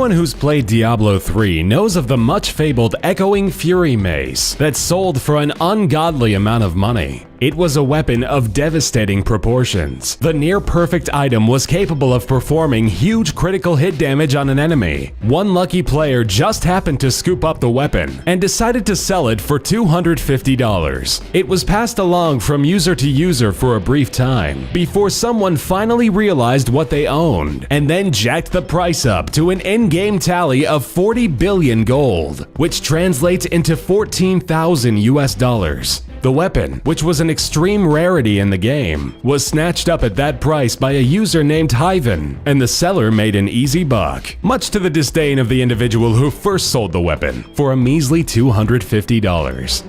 Anyone who's played Diablo 3 knows of the much-fabled Echoing Fury mace that sold for an ungodly amount of money. It was a weapon of devastating proportions. The near-perfect item was capable of performing huge critical hit damage on an enemy. One lucky player just happened to scoop up the weapon and decided to sell it for $250. It was passed along from user to user for a brief time before someone finally realized what they owned and then jacked the price up to an in-game tally of 40 billion gold, which translates into 14,000 US dollars. The weapon, which was an extreme rarity in the game, was snatched up at that price by a user named Hyven, and the seller made an easy buck, much to the disdain of the individual who first sold the weapon, for a measly $250.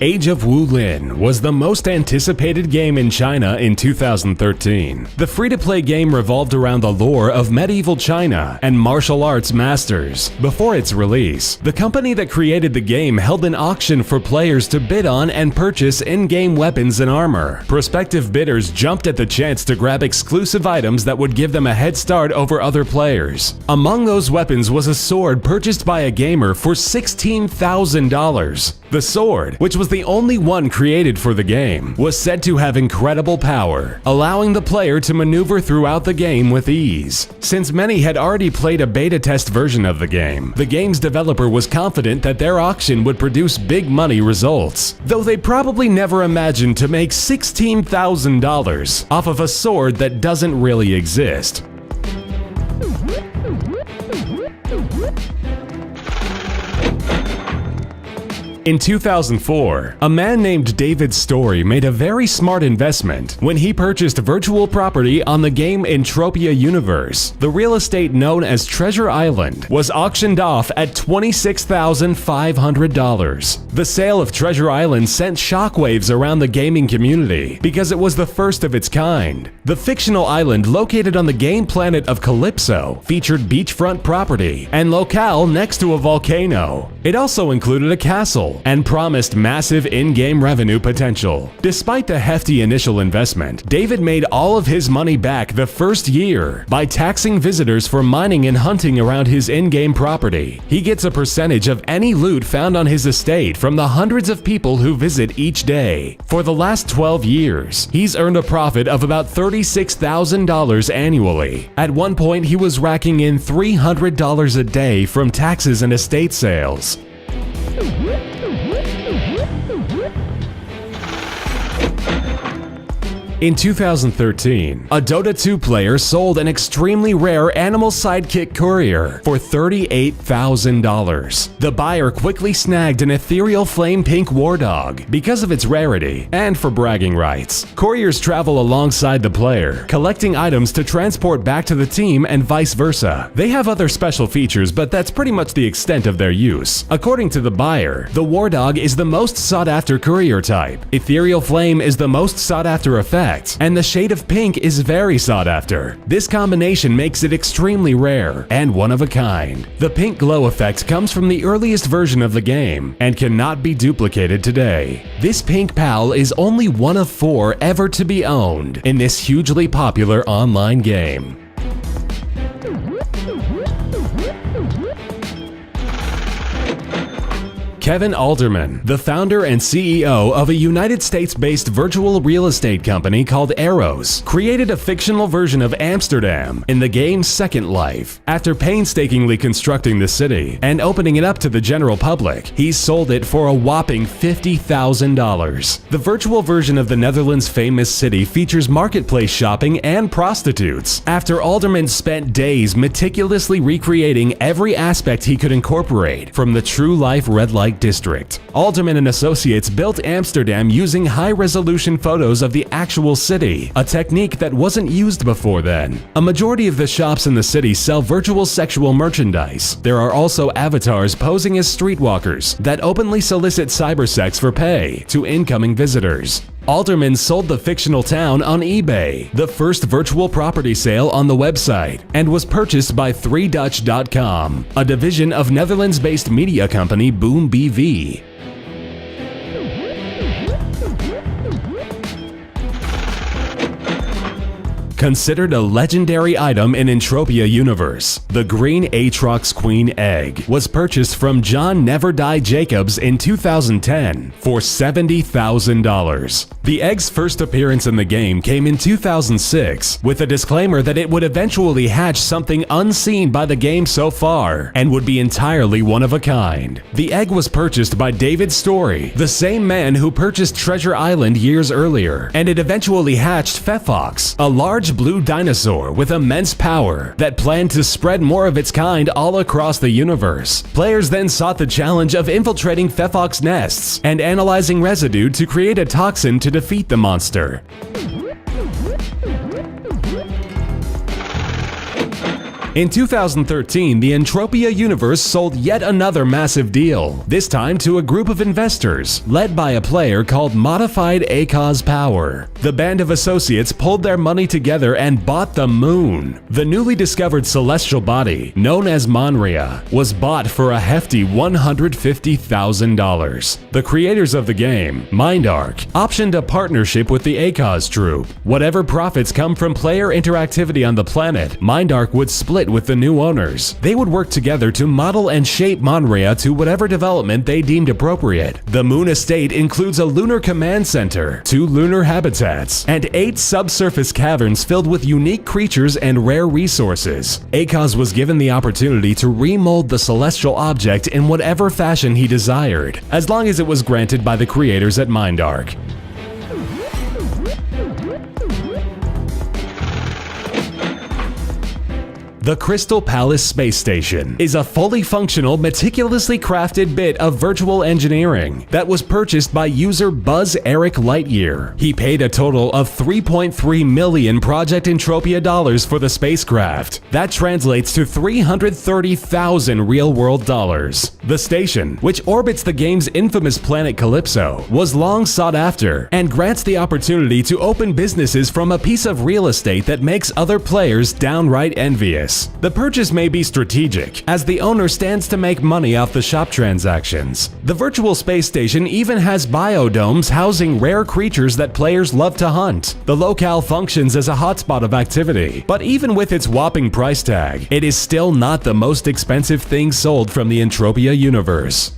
Age of Wulin was the most anticipated game in China in 2013. The free-to-play game revolved around the lore of medieval China and martial arts masters. Before its release, the company that created the game held an auction for players to bid on and purchase in-game weapons and armor. Prospective bidders jumped at the chance to grab exclusive items that would give them a head start over other players. Among those weapons was a sword purchased by a gamer for $16,000. The sword, which was the only one created for the game, was said to have incredible power, allowing the player to maneuver throughout the game with ease. Since many had already played a beta test version of the game's developer was confident that their auction would produce big money results, though they probably never imagined to make $16,000 off of a sword that doesn't really exist. In 2004, a man named David Story made a very smart investment when he purchased virtual property on the game Entropia Universe. The real estate known as Treasure Island was auctioned off at $26,500. The sale of Treasure Island sent shockwaves around the gaming community because it was the first of its kind. The fictional island located on the game planet of Calypso featured beachfront property and locale next to a volcano. It also included a castle and promised massive in-game revenue potential. Despite the hefty initial investment, David made all of his money back the first year by taxing visitors for mining and hunting around his in-game property. He gets a percentage of any loot found on his estate from the hundreds of people who visit each day. For the last 12 years, he's earned a profit of about $36,000 annually. At one point, he was racking in $300 a day from taxes and estate sales. In 2013, a Dota 2 player sold an extremely rare animal sidekick courier for $38,000. The buyer quickly snagged an ethereal flame pink war dog because of its rarity and for bragging rights. Couriers travel alongside the player, collecting items to transport back to the team and vice versa. They have other special features, but that's pretty much the extent of their use. According to the buyer, the war dog is the most sought-after courier type. Ethereal flame is the most sought-after effect, and the shade of pink is very sought after. This combination makes it extremely rare and one of a kind. The pink glow effect comes from the earliest version of the game and cannot be duplicated today. This pink pal is only one of 4 ever to be owned in this hugely popular online game. Kevin Alderman, the founder and CEO of a United States-based virtual real estate company called Arrows, created a fictional version of Amsterdam in the game's Second Life. After painstakingly constructing the city and opening it up to the general public, he sold it for a whopping $50,000. The virtual version of the Netherlands' famous city features marketplace shopping and prostitutes. After Alderman spent days meticulously recreating every aspect he could incorporate from the true-life red light district, Alderman and Associates built Amsterdam using high-resolution photos of the actual city, a technique that wasn't used before then. A majority of the shops in the city sell virtual sexual merchandise. There are also avatars posing as streetwalkers that openly solicit cybersex for pay to incoming visitors. Alderman sold the fictional town on eBay, the first virtual property sale on the website, and was purchased by 3Dutch.com, a division of Netherlands-based media company Boom BV. Considered a legendary item in Entropia universe, the green Aatrox Queen egg was purchased from John Never Die Jacobs in 2010 for $70,000. The egg's first appearance in the game came in 2006 with a disclaimer that it would eventually hatch something unseen by the game so far and would be entirely one of a kind. The egg was purchased by David Story, the same man who purchased Treasure Island years earlier, and it eventually hatched Phefox, a large blue dinosaur with immense power that planned to spread more of its kind all across the universe. Players then sought the challenge of infiltrating Phefox nests and analyzing residue to create a toxin to defeat the monster. In 2013, the Entropia universe sold yet another massive deal, this time to a group of investors, led by a player called Modified ACOS Power. The band of associates pulled their money together and bought the moon. The newly discovered celestial body, known as Monria, was bought for a hefty $150,000. The creators of the game, Mindark, optioned a partnership with the ACOS Troop. Whatever profits come from player interactivity on the planet, Mindark would split with the new owners. They would work together to model and shape Monria to whatever development they deemed appropriate. The Moon Estate includes a lunar command center, 2 lunar habitats, and 8 subsurface caverns filled with unique creatures and rare resources. ACOS was given the opportunity to remold the celestial object in whatever fashion he desired, as long as it was granted by the creators at Mindark. The Crystal Palace Space Station is a fully functional, meticulously crafted bit of virtual engineering that was purchased by user Buzz Eric Lightyear. He paid a total of 3.3 million Project Entropia dollars for the spacecraft. That translates to 330,000 real-world dollars. The station, which orbits the game's infamous planet Calypso, was long sought after and grants the opportunity to open businesses from a piece of real estate that makes other players downright envious. The purchase may be strategic, as the owner stands to make money off the shop transactions. The virtual space station even has biodomes housing rare creatures that players love to hunt. The locale functions as a hotspot of activity, but even with its whopping price tag, it is still not the most expensive thing sold from the Entropia universe.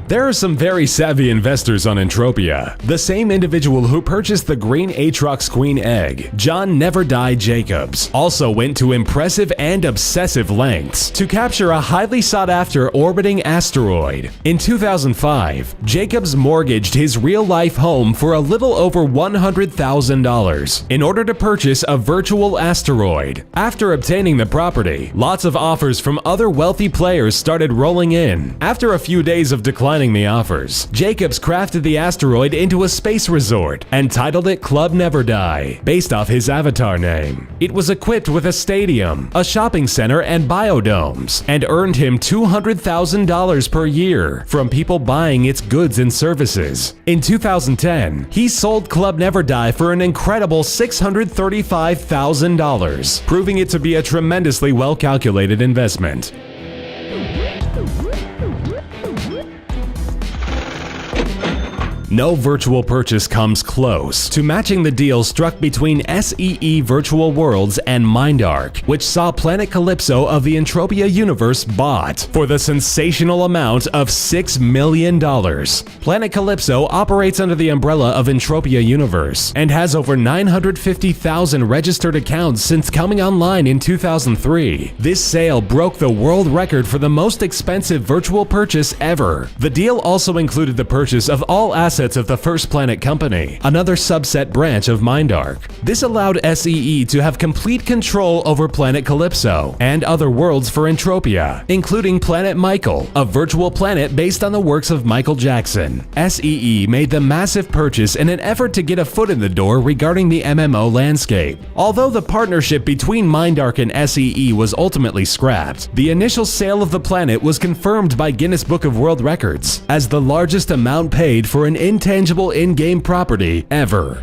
There are some very savvy investors on Entropia. The same individual who purchased the green Aatrox Queen egg, John Never Die Jacobs, also went to impressive and obsessive lengths to capture a highly sought-after orbiting asteroid. In 2005, Jacobs mortgaged his real-life home for a little over $100,000 in order to purchase a virtual asteroid. After obtaining the property, lots of offers from other wealthy players started rolling in. After a few days of declining the offers, Jacobs crafted the asteroid into a space resort and titled it Club Never Die, based off his avatar name. It was equipped with a stadium, a shopping center, and biodomes, and earned him $200,000 per year from people buying its goods and services. In 2010, he sold Club Never Die for an incredible $635,000, proving it to be a tremendously well-calculated investment. No virtual purchase comes close to matching the deal struck between SEE Virtual Worlds and Mindark, which saw Planet Calypso of the Entropia universe bought for the sensational amount of $6 million. Planet Calypso operates under the umbrella of Entropia universe and has over 950,000 registered accounts since coming online in 2003. This sale broke the world record for the most expensive virtual purchase ever. The deal also included the purchase of all assets of the First Planet Company, another subset branch of Mindark. This allowed SEE to have complete control over Planet Calypso and other worlds for Entropia, including Planet Michael, a virtual planet based on the works of Michael Jackson. SEE made the massive purchase in an effort to get a foot in the door regarding the MMO landscape. Although the partnership between Mindark and SEE was ultimately scrapped, the initial sale of the planet was confirmed by Guinness Book of World Records as the largest amount paid for an intangible in-game property ever.